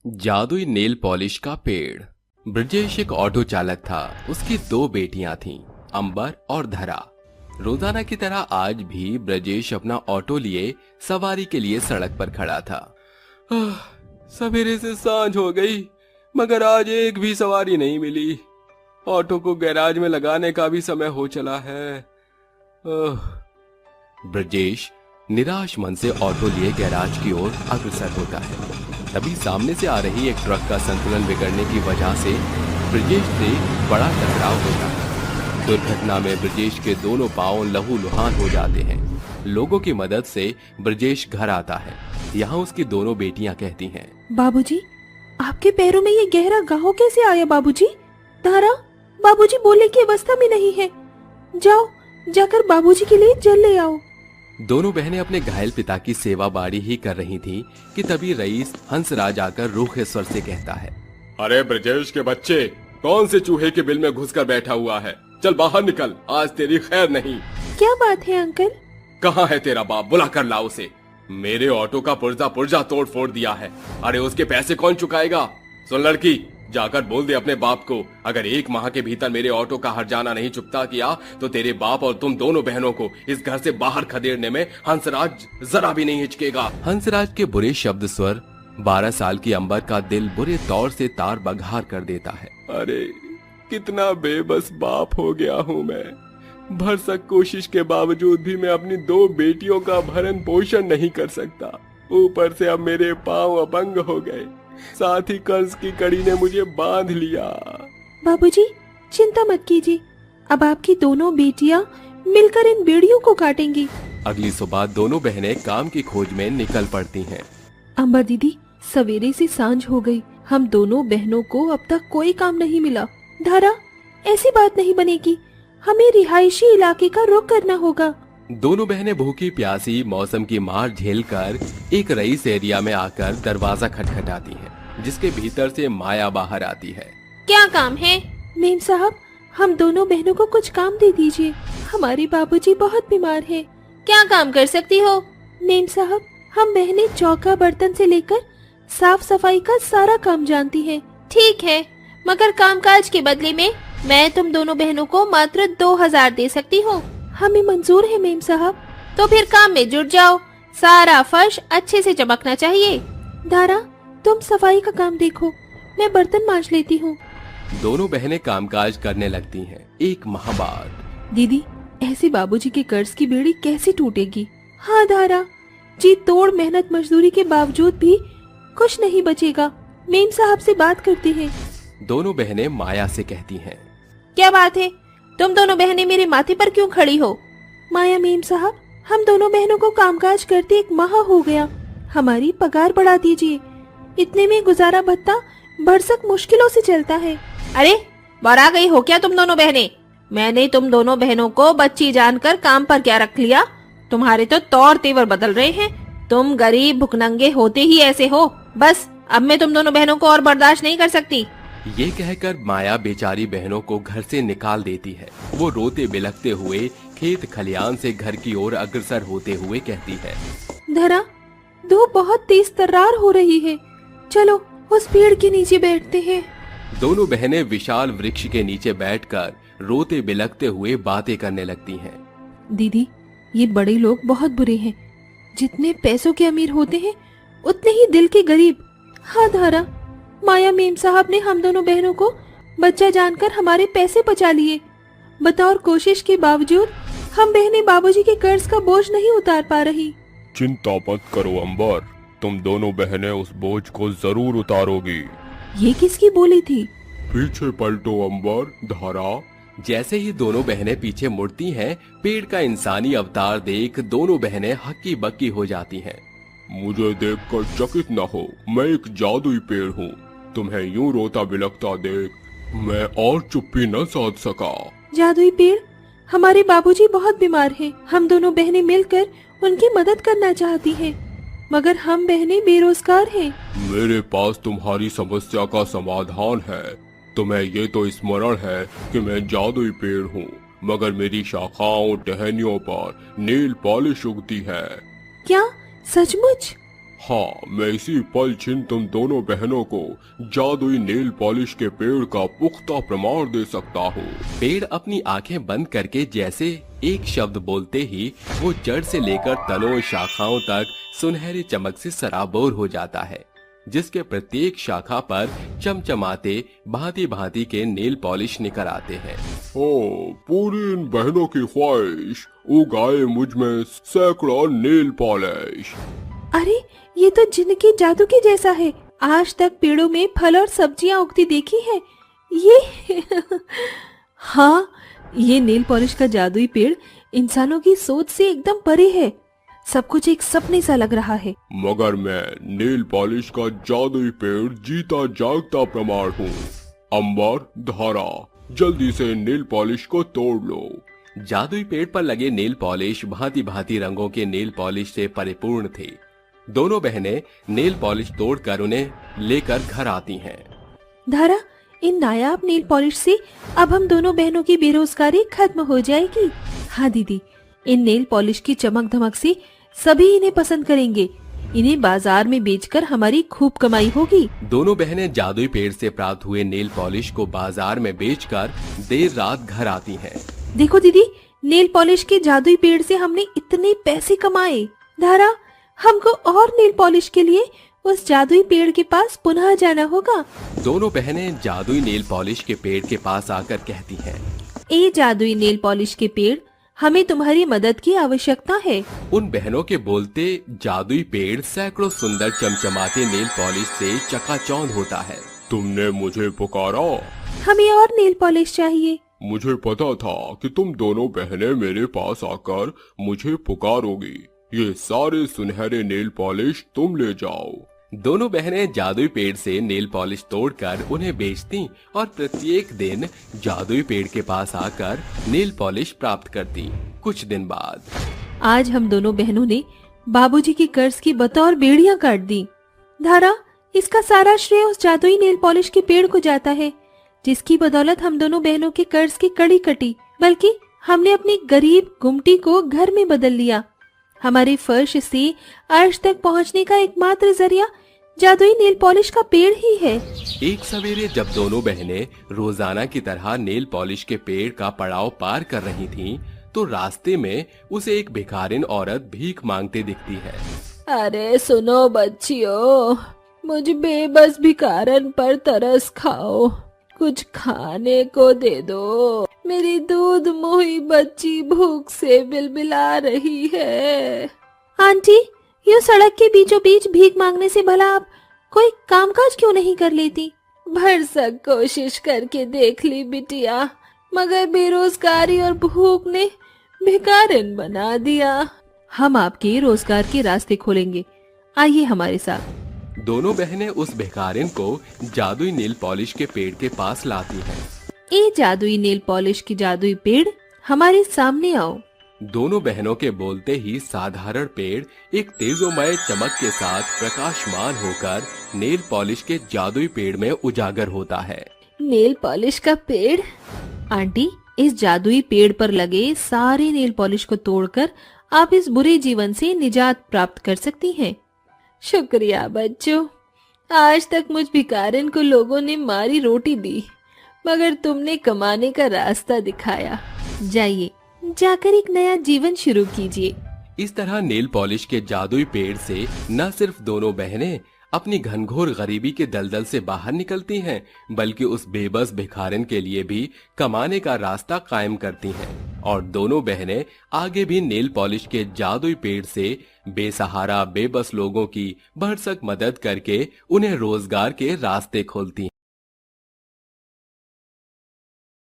जादुई nail polish का पेड़। ब्रजेश एक ऑटो चालक था। उसकी दो बेटियां थीं, अंबर और धरा। रोजाना की तरह आज भी ब्रजेश अपना ऑटो लिए सवारी के लिए सड़क पर खड़ा था। सवेरे से सांझ हो गई, मगर आज एक भी सवारी नहीं मिली। ऑटो को गैराज में लगाने का भी समय हो चला है। ब्रजेश निराश मन से ऑटो लिए गैराज की ओर अग्रसर होता है। तभी सामने से आ रही एक ट्रक का संतुलन बिगड़ने की वजह से ब्रजेश से बड़ा टकराव होता है। दुर्घटना में ब्रजेश के दोनों पांव लहूलुहान हो जाते हैं। लोगों की मदद से ब्रजेश घर आता है। यहाँ उसकी दोनों बेटियां कहती हैं, बाबूजी, आपके पैरों में ये गहरा घाव कैसे आया बाबूजी? धारा, बाबूजी बोलने की अवस्था में नहीं है। जाओ, जाकर बाबूजी के लिए जल ले आओ। दोनों बहनें अपने घायल पिता की सेवा बाड़ी ही कर रही थीं कि तभी रईस हंसराज आकर रूखे स्वर से कहता है, अरे ब्रजेश के बच्चे, कौन से चूहे के बिल में घुसकर बैठा हुआ है? चल बाहर निकल, आज तेरी खैर नहीं। क्या बात है अंकल? कहाँ है तेरा बाप? बुला कर ला उसे। मेरे ऑटो का पुर्जा पुर्जा तोड़ फोड़ दिया है। अरे उसके पैसे कौन चुकाएगा? सुन लड़की, जाकर बोल दे अपने बाप को, अगर एक माह के भीतर मेरे ऑटो का हर्जाना नहीं चुकता किया तो तेरे बाप और तुम दोनों बहनों को इस घर से बाहर खदेड़ने में हंसराज जरा भी नहीं हिचकेगा। हंसराज के बुरे शब्द स्वर 12 साल की अंबर का दिल बुरे तौर से तार बघार कर देता है। अरे कितना बेबस बाप हो गया हूँ मैं। भरसक कोशिश के बावजूद भी मैं अपनी दो बेटियों का भरण पोषण नहीं कर सकता। ऊपर से अब मेरे पांव अपंग हो गए, साथ ही कर्ज की कड़ी ने मुझे बांध लिया। बाबूजी, चिंता मत कीजिए, अब आपकी दोनों बेटियां मिलकर इन बेड़ियों को काटेंगी। अगली सुबह दोनों बहनें काम की खोज में निकल पड़ती हैं। अंबर दीदी, सवेरे से सांझ हो गई, हम दोनों बहनों को अब तक कोई काम नहीं मिला। धारा, ऐसी बात नहीं बनेगी, हमें रिहायशी इलाके का रुख करना होगा। दोनों बहनें भूखी प्यासी मौसम की मार झेलकर एक रईस एरिया में आकर दरवाजा खटखटाती हैं, जिसके भीतर से माया बाहर आती है। क्या काम है? मेम साहब, हम दोनों बहनों को कुछ काम दे दीजिए, हमारे बाबूजी बहुत बीमार हैं। क्या काम कर सकती हो? मेम साहब, हम बहनें चौका बर्तन से लेकर साफ सफाई का सारा काम जानती हैं। ठीक है, मगर कामकाज के बदले में मैं तुम दोनों बहनों को मात्र 2000 दे सकती हूँ। हमें मंजूर है मेम साहब। तो फिर काम में जुट जाओ, सारा फर्श अच्छे से चमकना चाहिए। धारा, तुम सफाई का काम देखो, मैं बर्तन मांज लेती हूँ। दोनों बहनें कामकाज करने लगती हैं। एक माह बाद, दीदी, ऐसे बाबूजी के कर्ज की बेड़ी कैसे टूटेगी? हाँ धारा जी, तोड़ मेहनत मजदूरी के बावजूद भी कुछ नहीं बचेगा। मेम साहब से बात करते हैं। दोनों बहनें माया से कहती हैं, क्या बात है? तुम दोनों बहनें मेरे माथे पर क्यों खड़ी हो? माया मेम साहब, हम दोनों बहनों को कामकाज करते 1 माह हो गया, हमारी पगार बढ़ा दीजिए। इतने में गुजारा भत्ता भरसक मुश्किलों से चलता है। अरे बरा गई हो क्या तुम दोनों बहनें? मैंने तुम दोनों बहनों को बच्ची जानकर काम पर क्या रख लिया? तुम्हारे तो तौर तेवर बदल रहे हैं। तुम गरीब भुखनंगे होते ही ऐसे हो। बस अब मैं तुम दोनों बहनों को और बर्दाश्त नहीं कर सकती। ये कहकर माया बेचारी बहनों को घर से निकाल देती है। वो रोते बिलखते हुए खेत खलियान से घर की ओर अग्रसर होते हुए कहती है, धरा, धूप बहुत तेज तर्रार हो रही है, चलो उस पेड़ के नीचे बैठते हैं। दोनों बहनें विशाल वृक्ष के नीचे बैठकर रोते बिलखते हुए बातें करने लगती हैं। दीदी, ये बड़े लोग बहुत बुरे हैं, जितने पैसों के अमीर होते हैं उतने ही दिल के गरीब। हाँ धारा, माया मेम साहब ने हम दोनों बहनों को बच्चा जानकर हमारे पैसे बचा लिए। बतौर कोशिश के बावजूद हम बहनें बाबूजी के कर्ज का बोझ नहीं उतार पा रही। चिंता मत करो अंबर, तुम दोनों बहनें उस बोझ को जरूर उतारोगी। ये किसकी बोली थी? पीछे पलटो अंबर, धारा। जैसे ही दोनों बहनें पीछे मुड़ती हैं, पेड़ का इंसानी अवतार देख दोनों बहनें हक्की बक्की हो जाती हैं। मुझे देखकर चकित न हो, मैं एक जादुई पेड़ हूँ। तुम्हें यूं रोता बिलखता देख मैं और चुप्पी न साध सका। जादुई पेड़, हमारे बाबूजी बहुत बीमार हैं। हम दोनों बहनें मिलकर उनकी मदद करना चाहती हैं, मगर हम बहनें बेरोजगार हैं। मेरे पास तुम्हारी समस्या का समाधान है। तुम्हें ये तो स्मरण है कि मैं जादुई पेड़ हूँ, मगर मेरी शाखाओं टहनियों पर नील पॉलिश उगती है। क्या सचमुच? हाँ, मैं इसी पल छिन तुम दोनों बहनों को जादुई नेल पॉलिश के पेड़ का पुख्ता प्रमाण दे सकता हूँ। पेड़ अपनी आंखें बंद करके जैसे एक शब्द बोलते ही वो जड़ से लेकर तनों शाखाओं तक सुनहरी चमक से सराबोर हो जाता है, जिसके प्रत्येक शाखा पर चमचमाते भांति भांति के नेल पॉलिश निकल आते हैं। ओ, पूरी इन बहनों की ख्वाहिश उगाए मुझ में सैकड़ों नेल पॉलिश। अरे ये तो जिनकी जादू के जैसा है। आज तक पेड़ों में फल और सब्जियां उगती देखी है ये हाँ, ये नेल पॉलिश का जादुई पेड़ इंसानों की सोच से एकदम परे है। सब कुछ एक सपने सा लग रहा है। मगर मैं नेल पॉलिश का जादुई पेड़ जीता जागता प्रमाण हूँ। अंबर, धारा, जल्दी से नेल पॉलिश को तोड़ लो। जादुई पेड़ पर लगे नेल पॉलिश भांति भांति रंगों के नेल पॉलिश से परिपूर्ण थे। दोनों बहनें नेल पॉलिश तोड़कर उन्हें लेकर घर आती हैं। धारा, इन नायाब नेल पॉलिश से अब हम दोनों बहनों की बेरोजगारी खत्म हो जाएगी। हाँ दीदी, इन नेल पॉलिश की चमक धमक से सभी इन्हें पसंद करेंगे। इन्हें बाजार में बेचकर हमारी खूब कमाई होगी। दोनों बहनें जादुई पेड़ से प्राप्त हुए नेल पॉलिश को बाजार में बेचकर देर रात घर आती हैं। देखो दीदी, नेल पॉलिश के जादुई पेड़ से हमने इतने पैसे कमाए। धारा, हमको और नेल पॉलिश के लिए उस जादुई पेड़ के पास पुनः जाना होगा। दोनों बहनें जादुई नेल पॉलिश के पेड़ के पास आकर कहती हैं, ए जादुई नेल पॉलिश के पेड़, हमें तुम्हारी मदद की आवश्यकता है। उन बहनों के बोलते जादुई पेड़ सैकड़ों सुंदर चमचमाते नेल पॉलिश से चकाचौंध होता है। तुमने मुझे पुकारा? हमें और नेल पॉलिश चाहिए। मुझे पता था कि तुम दोनों बहनें मेरे पास आकर मुझे पुकारोगी। ये सारे सुनहरे नेल पॉलिश तुम ले जाओ। दोनों बहनें जादुई पेड़ से नेल पॉलिश तोड़कर उन्हें बेचती और प्रत्येक दिन जादुई पेड़ के पास आकर नेल पॉलिश प्राप्त करती। कुछ दिन बाद आज हम दोनों बहनों ने बाबूजी की कर्ज की बतौर बेड़ियां काट दी। धारा, इसका सारा श्रेय उस जादुई नेल पॉलिश के पेड़ को जाता है, जिसकी बदौलत हम दोनों बहनों के कर्ज की कड़ी कटी, बल्कि हमने अपनी गरीब गुमटी को घर में बदल लिया। हमारे फर्श से अर्श तक पहुंचने का एकमात्र जरिया जादुई नेल पॉलिश का पेड़ ही है। एक सवेरे जब दोनों बहनें रोजाना की तरह नेल पॉलिश के पेड़ का पड़ाव पार कर रही थीं, तो रास्ते में उसे एक भिखारिन औरत भीख मांगते दिखती है। अरे सुनो बच्चियों, मुझ बेबस भिखारन पर तरस खाओ, कुछ खाने को दे दो। मेरी दूध मुही बच्ची भूख से बिलबिला रही है। आंटी, ये सड़क के बीचों बीच भीख मांगने से भला आप कोई कामकाज क्यों नहीं कर लेती? भरसक कोशिश करके देख ली बिटिया, मगर बेरोजगारी और भूख ने भिखारिन बना दिया। हम आपके रोजगार के रास्ते खोलेंगे, आइए हमारे साथ। दोनों बहनें उस भिखारिन को जादुई नेल पॉलिश के पेड़ के पास लाती हैं। ए जादुई नेल पॉलिश की जादुई पेड़, हमारे सामने आओ। दोनों बहनों के बोलते ही साधारण पेड़ एक तेजोमय चमक के साथ प्रकाशमान होकर नेल पॉलिश के जादुई पेड़ में उजागर होता है। नेल पॉलिश का पेड़? आंटी, इस जादुई पेड़ पर लगे सारे नेल पॉलिश को तोड़कर आप इस बुरे जीवन से निजात प्राप्त कर सकती हैं। शुक्रिया बच्चों, आज तक मुझ भिखारिन को लोगों ने मारी रोटी दी, मगर तुमने कमाने का रास्ता दिखाया। जाइए, जाकर एक नया जीवन शुरू कीजिए। इस तरह नेल पॉलिश के जादुई पेड़ से न सिर्फ दोनों बहनें अपनी घनघोर गरीबी के दलदल से बाहर निकलती हैं, बल्कि उस बेबस भिखारिन के लिए भी कमाने का रास्ता कायम करती हैं। और दोनों बहनें आगे भी नेल पॉलिश के जादुई पेड़ से बेसहारा बेबस लोगों की भरसक मदद करके उन्हें रोजगार के रास्ते खोलती हैं।